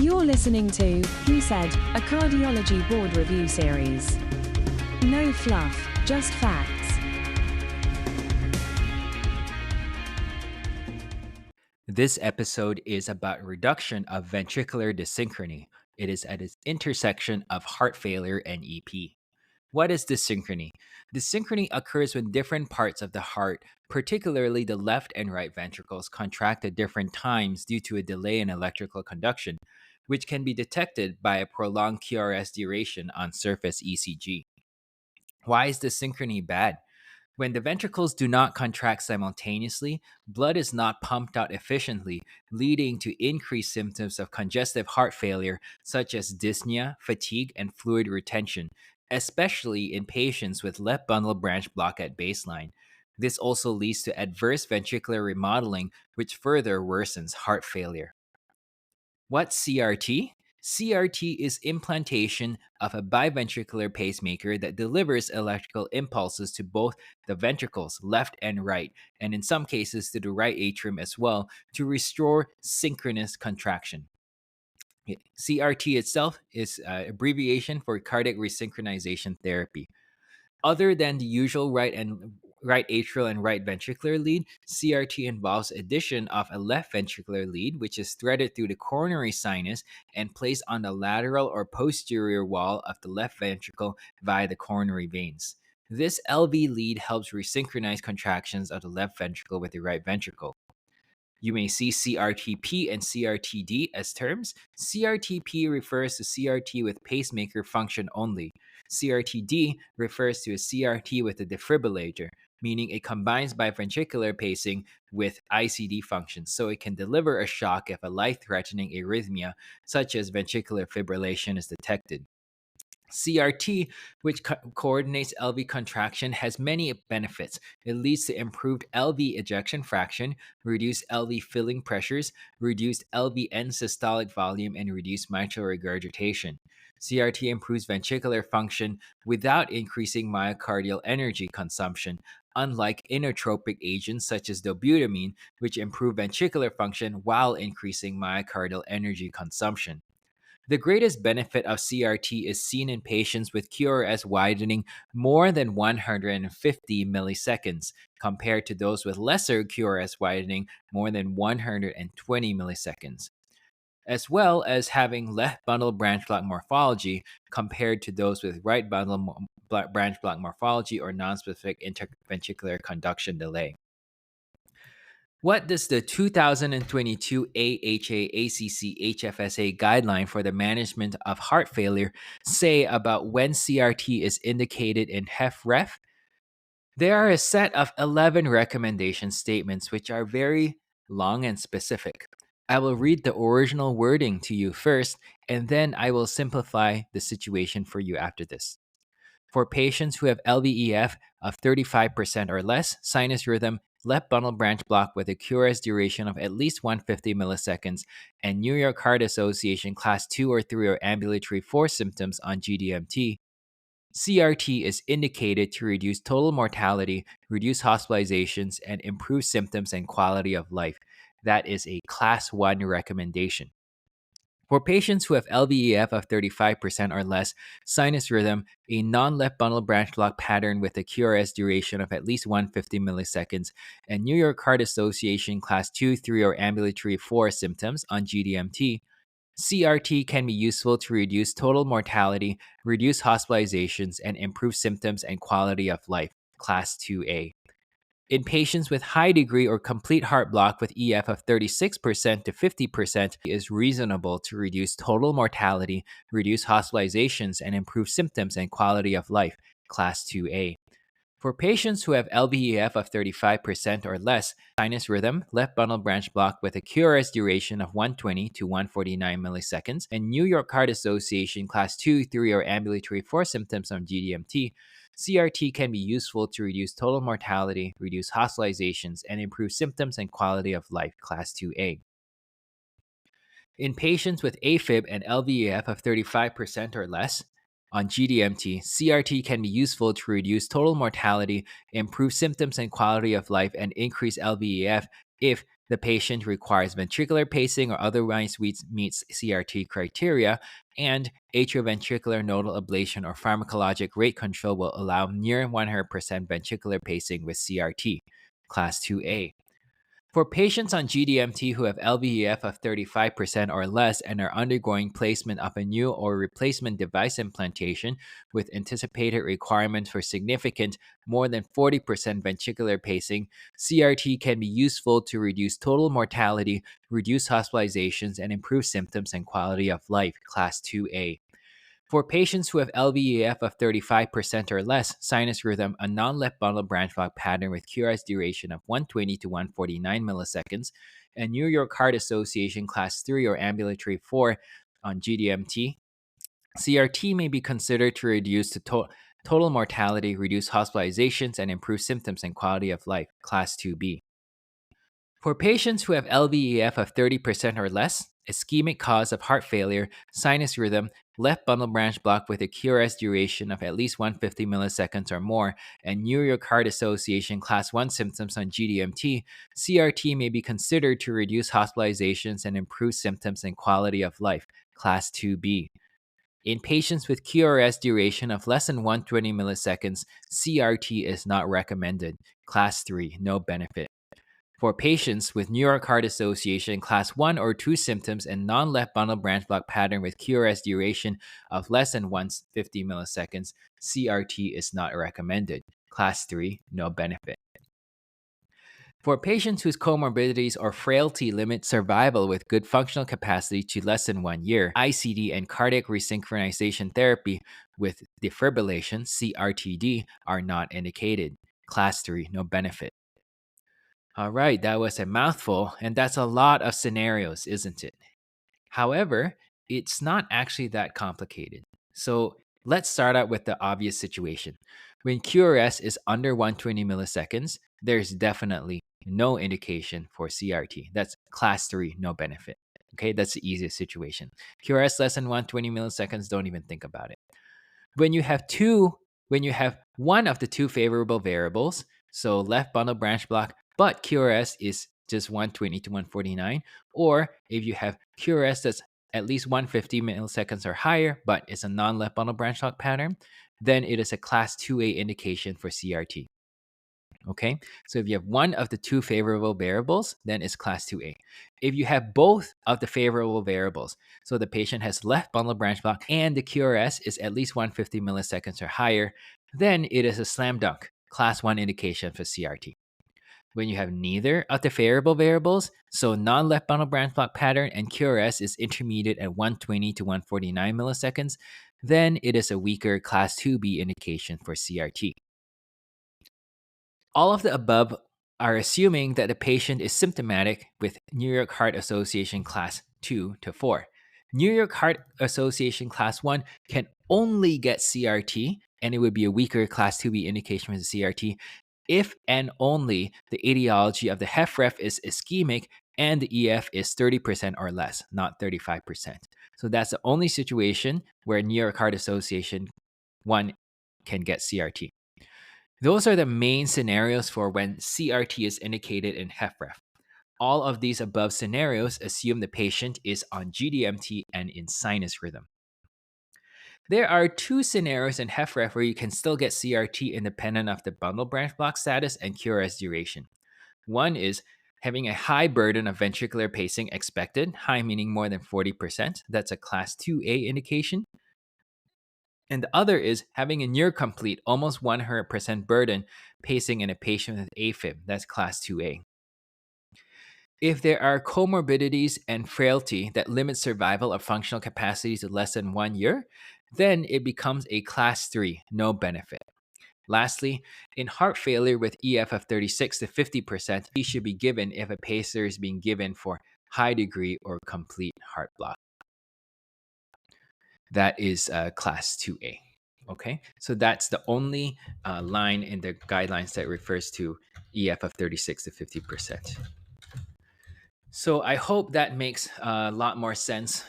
You're listening to Who Said, a Cardiology Board Review series. No fluff, just facts. This episode is about reduction of ventricular dyssynchrony. It is at its intersection of heart failure and EP. What is dyssynchrony? Dyssynchrony occurs when different parts of the heart, particularly the left and right ventricles, contract at different times due to a delay in electrical conduction, which can be detected by a prolonged QRS duration on surface ECG. Why is dyssynchrony bad? When the ventricles do not contract simultaneously, blood is not pumped out efficiently, leading to increased symptoms of congestive heart failure, such as dyspnea, fatigue, and fluid retention, especially in patients with left bundle branch block at baseline. This also leads to adverse ventricular remodeling, which further worsens heart failure. What's CRT? CRT is implantation of a biventricular pacemaker that delivers electrical impulses to both the ventricles, left and right, and in some cases to the right atrium as well, to restore synchronous contraction. CRT itself is an abbreviation for cardiac resynchronization therapy. Other than the usual right atrial and right ventricular lead, CRT involves addition of a left ventricular lead, which is threaded through the coronary sinus and placed on the lateral or posterior wall of the left ventricle via the coronary veins. This LV lead helps resynchronize contractions of the left ventricle with the right ventricle. You may see CRTP and CRTD as terms. CRTP refers to CRT with pacemaker function only. CRTD refers to a CRT with a defibrillator, meaning it combines biventricular pacing with ICD functions, so it can deliver a shock if a life-threatening arrhythmia, such as ventricular fibrillation, is detected. CRT, which coordinates LV contraction, has many benefits. It leads to improved LV ejection fraction, reduced LV filling pressures, reduced LV end systolic volume, and reduced mitral regurgitation. CRT improves ventricular function without increasing myocardial energy consumption, unlike inotropic agents such as dobutamine, which improve ventricular function while increasing myocardial energy consumption. The greatest benefit of CRT is seen in patients with QRS widening more than 150 milliseconds, compared to those with lesser QRS widening more than 120 milliseconds, as well as having left bundle branch block morphology compared to those with right bundle branch block morphology or nonspecific interventricular conduction delay. What does the 2022 AHA-ACC HFSA guideline for the management of heart failure say about when CRT is indicated in HFrEF? There are a set of 11 recommendation statements which are very long and specific. I will read the original wording to you first, and then I will simplify the situation for you after this. For patients who have LVEF of 35% or less, sinus rhythm, left bundle branch block with a QRS duration of at least 150 milliseconds, and New York Heart Association Class 2 or 3 or ambulatory 4 symptoms on GDMT, CRT is indicated to reduce total mortality, reduce hospitalizations, and improve symptoms and quality of life. That is a Class 1 recommendation. For patients who have LVEF of 35% or less, sinus rhythm, a non-left bundle branch block pattern with a QRS duration of at least 150 milliseconds, and New York Heart Association Class 2, 3, or ambulatory 4 symptoms on GDMT, CRT can be useful to reduce total mortality, reduce hospitalizations, and improve symptoms and quality of life, Class 2A. In patients with high degree or complete heart block with EF of 36% to 50%, it is reasonable to reduce total mortality, reduce hospitalizations, and improve symptoms and quality of life, Class 2A. For patients who have LVEF of 35% or less, sinus rhythm, left bundle branch block with a QRS duration of 120 to 149 milliseconds, and New York Heart Association Class 2, 3, or ambulatory 4 symptoms on GDMT, CRT can be useful to reduce total mortality, reduce hospitalizations, and improve symptoms and quality of life, Class 2A. In patients with AFib and LVEF of 35% or less, on GDMT, CRT can be useful to reduce total mortality, improve symptoms and quality of life, and increase LVEF if the patient requires ventricular pacing or otherwise meets CRT criteria, and atrioventricular nodal ablation or pharmacologic rate control will allow near 100% ventricular pacing with CRT, class 2A. For patients on GDMT who have LVEF of 35% or less and are undergoing placement of a new or replacement device implantation with anticipated requirements for significant more than 40% ventricular pacing, CRT can be useful to reduce total mortality, reduce hospitalizations, and improve symptoms and quality of life, class 2A. For patients who have LVEF of 35% or less, sinus rhythm, a non-left bundle branch block pattern with QRS duration of 120 to 149 milliseconds, and New York Heart Association Class 3 or Ambulatory 4 on GDMT, CRT may be considered to reduce total mortality, reduce hospitalizations, and improve symptoms and quality of life, Class 2B. For patients who have LVEF of 30% or less, ischemic cause of heart failure, sinus rhythm, left bundle branch block with a QRS duration of at least 150 milliseconds or more, and New York Heart Association Class 1 symptoms on GDMT, CRT may be considered to reduce hospitalizations and improve symptoms and quality of life, Class 2B. In patients with QRS duration of less than 120 milliseconds, CRT is not recommended, Class 3, no benefit. For patients with New York Heart Association Class 1 or 2 symptoms and non-left bundle branch block pattern with QRS duration of less than 150 milliseconds, CRT is not recommended. Class 3, no benefit. For patients whose comorbidities or frailty limit survival with good functional capacity to less than 1 year, ICD and cardiac resynchronization therapy with defibrillation, CRTD, are not indicated. Class 3, no benefit. All right, that was a mouthful, and that's a lot of scenarios, isn't it? However, it's not actually that complicated. So let's start out with the obvious situation. When QRS is under 120 milliseconds, there's definitely no indication for CRT. That's class 3, no benefit. Okay, that's the easiest situation. QRS less than 120 milliseconds, don't even think about it. When you have one of the two favorable variables, so left bundle branch block, but QRS is just 120 to 149, or if you have QRS that's at least 150 milliseconds or higher, but it's a non-left bundle branch block pattern, then it is a class 2A indication for CRT. Okay, so if you have one of the two favorable variables, then it's class 2A. If you have both of the favorable variables, so the patient has left bundle branch block and the QRS is at least 150 milliseconds or higher, then it is a slam dunk, class 1 indication for CRT. When you have neither of the favorable variables, so non-left bundle branch block pattern and QRS is intermediate at 120 to 149 milliseconds, then it is a weaker class 2B indication for CRT. All of the above are assuming that the patient is symptomatic with New York Heart Association Class 2 to 4. New York Heart Association Class 1 can only get CRT, and it would be a weaker Class 2B indication for the CRT if and only the etiology of the HFrEF is ischemic and the EF is 30% or less, not 35%. So that's the only situation where New York Heart Association 1 can get CRT. Those are the main scenarios for when CRT is indicated in HFrEF. All of these above scenarios assume the patient is on GDMT and in sinus rhythm. There are two scenarios in HFrEF where you can still get CRT independent of the bundle branch block status and QRS duration. One is having a high burden of ventricular pacing expected, high meaning more than 40%. That's a class 2A indication. And the other is having a near complete, almost 100% burden pacing in a patient with AFib. That's class 2A. If there are comorbidities and frailty that limit survival or functional capacity to less than 1 year, then it becomes a class 3, no benefit. Lastly, in heart failure with EF of 36 to 50%, it should be given if a pacer is being given for high degree or complete heart block. That is class 2A. Okay, so that's the only line in the guidelines that refers to EF of 36 to 50%. So I hope that makes a lot more sense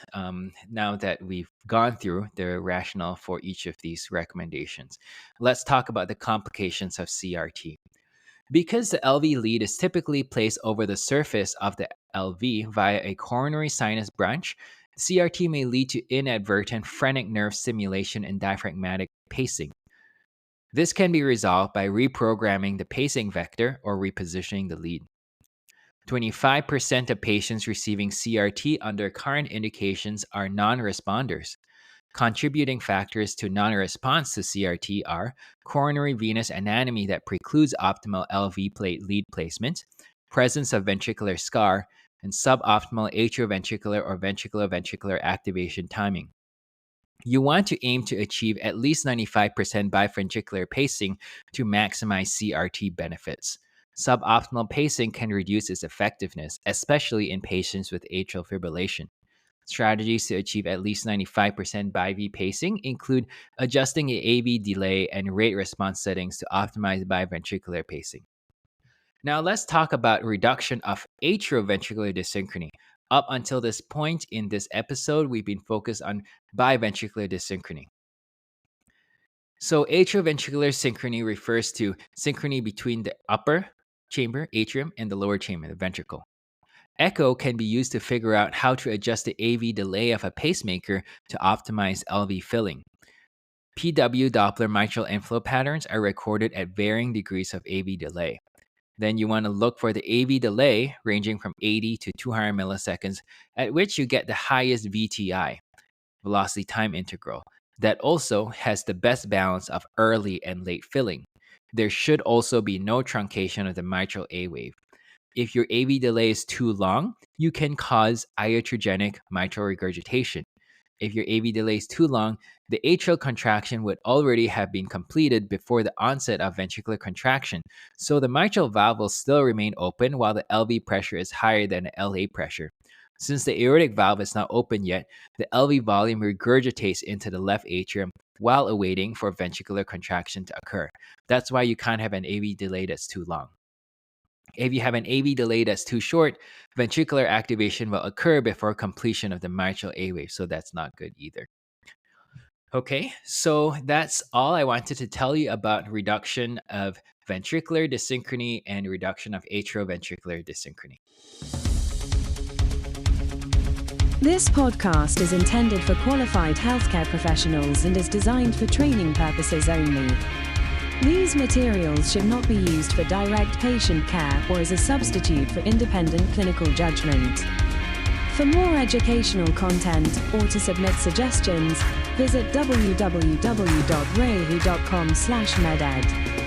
now that we've gone through the rationale for each of these recommendations. Let's talk about the complications of CRT. Because the LV lead is typically placed over the surface of the LV via a coronary sinus branch, CRT may lead to inadvertent phrenic nerve stimulation and diaphragmatic pacing. This can be resolved by reprogramming the pacing vector or repositioning the lead. 25% of patients receiving CRT under current indications are non-responders. Contributing factors to non-response to CRT are coronary venous anatomy that precludes optimal LV plate lead placement, presence of ventricular scar, and suboptimal atrioventricular or ventricular-ventricular activation timing. You want to aim to achieve at least 95% biventricular pacing to maximize CRT benefits. Suboptimal pacing can reduce its effectiveness, especially in patients with atrial fibrillation. Strategies to achieve at least 95% BIV pacing include adjusting the AV delay and rate response settings to optimize biventricular pacing. Now let's talk about reduction of atrioventricular dyssynchrony. Up until this point in this episode, we've been focused on biventricular dyssynchrony. So atrioventricular synchrony refers to synchrony between the upper chamber, atrium, and the lower chamber, the ventricle. Echo can be used to figure out how to adjust the AV delay of a pacemaker to optimize LV filling. PW Doppler mitral inflow patterns are recorded at varying degrees of AV delay. Then you want to look for the AV delay ranging from 80 to 200 milliseconds, at which you get the highest VTI, velocity time integral, that also has the best balance of early and late filling. There should also be no truncation of the mitral A wave. If your AV delay is too long, you can cause iatrogenic mitral regurgitation. If your AV delay is too long, the atrial contraction would already have been completed before the onset of ventricular contraction, so the mitral valve will still remain open while the LV pressure is higher than the LA pressure. Since the aortic valve is not open yet, the LV volume regurgitates into the left atrium while awaiting for ventricular contraction to occur. That's why you can't have an AV delay that's too long. If you have an AV delay that's too short, ventricular activation will occur before completion of the mitral A wave, so that's not good either. Okay, so that's all I wanted to tell you about reduction of ventricular dyssynchrony and reduction of atrioventricular dyssynchrony. This podcast is intended for qualified healthcare professionals and is designed for training purposes only. These materials should not be used for direct patient care or as a substitute for independent clinical judgment. For more educational content or to submit suggestions, visit www.rehu.com/meded.